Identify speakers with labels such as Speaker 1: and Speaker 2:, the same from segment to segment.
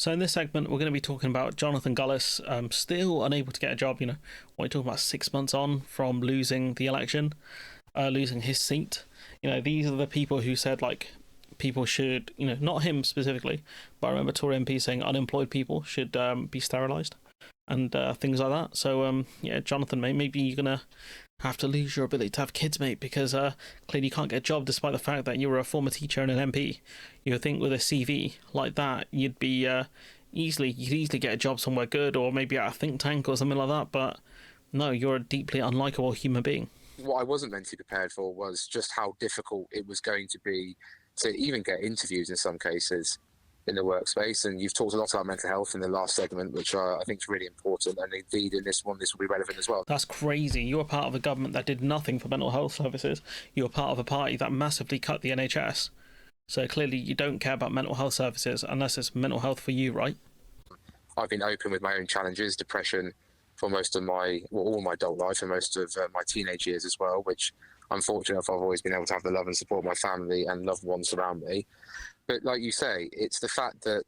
Speaker 1: So in this segment, we're going to be talking about Jonathan Gullis, still unable to get a job. What are you talking about? 6 months on from losing the election, losing his seat. These are the people who said like people should, not him specifically, but I remember Tory MP saying unemployed people should be sterilised and things like that. So yeah, Jonathan, mate, maybe you're gonna have to lose your ability to have kids, mate, because clearly you can't get a job despite the fact that you were a former teacher and an MP. You would think with a CV like that, you'd be easily get a job somewhere good, or maybe at a think tank or something like that. But no, you're a deeply unlikable human being.
Speaker 2: What I wasn't mentally prepared for was just how difficult it was going to be to even get interviews in some cases in the workspace. And you've talked a lot about mental health in the last segment, which I think is really important. And indeed, in this one, this will be relevant as well.
Speaker 1: That's crazy. You were part of a government that did nothing for mental health services. You were part of a party that massively cut the NHS. So clearly you don't care about mental health services unless it's mental health for you, right?
Speaker 2: I've been open with my own challenges, depression, for most of all my adult life and most of my teenage years as well, which I'm fortunate I've always been able to have the love and support of my family and loved ones around me. But like you say, it's the fact that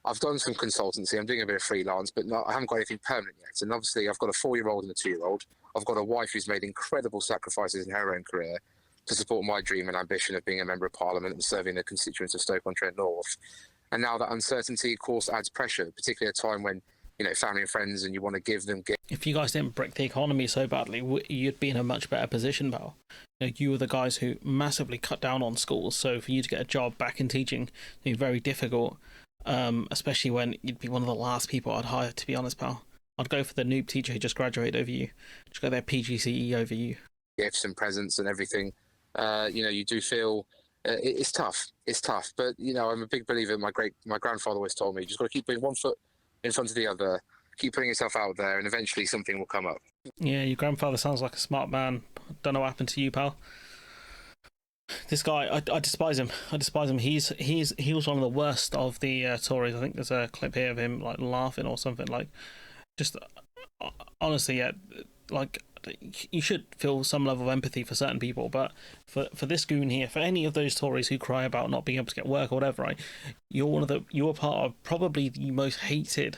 Speaker 2: I've done some consultancy, I'm doing a bit of freelance, but I haven't got anything permanent yet. And obviously I've got a 4-year-old and a 2-year-old. I've got a wife who's made incredible sacrifices in her own career to support my dream and ambition of being a member of parliament and serving the constituents of Stoke-on-Trent North. And now that uncertainty, of course, adds pressure, particularly at a time when, family and friends, and you want to give them gifts.
Speaker 1: If you guys didn't brick the economy so badly, you'd be in a much better position, pal. You were the guys who massively cut down on schools, so for you to get a job back in teaching would be very difficult, especially when you'd be one of the last people I'd hire, to be honest, pal. I'd go for the noob teacher who just graduated over you. Just go their PGCE over you.
Speaker 2: Gifts and presents and everything. You do feel it's tough. It's tough, but I'm a big believer. My grandfather always told me, you just got to keep putting one foot in front of the other, keep putting yourself out there, and eventually something will come up.
Speaker 1: Yeah, your grandfather sounds like a smart man. Don't know what happened to you, pal. This guy, I despise him. I despise him. He was one of the worst of the Tories. I think there's a clip here of him like laughing or something. Like, just honestly, yeah, like you should feel some level of empathy for certain people, but for this goon here, for any of those Tories who cry about not being able to get work or whatever, right? You're part of probably the most hated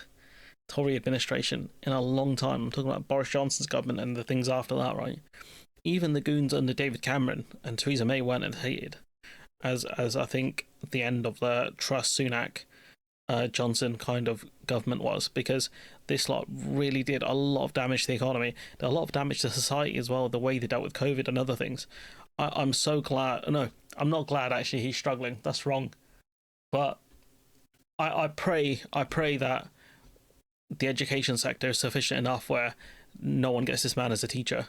Speaker 1: Tory administration in a long time. I'm talking about Boris Johnson's government and the things after that, right? Even the goons under David Cameron and Theresa May weren't as hated as I think the end of the Truss Sunak Johnson kind of government was, because this lot really did a lot of damage to the economy, did a lot of damage to society as well, the way they dealt with COVID and other things. I'm so glad. No, I'm not glad actually he's struggling. That's wrong. But I pray that the education sector is sufficient enough where no one gets this man as a teacher.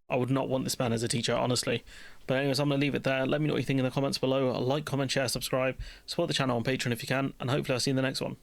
Speaker 1: I would not want this man as a teacher, honestly. But anyways, I'm going to leave it there. Let me know what you think in the comments below. Like, comment, share, subscribe. Support the channel on Patreon if you can. And hopefully I'll see you in the next one.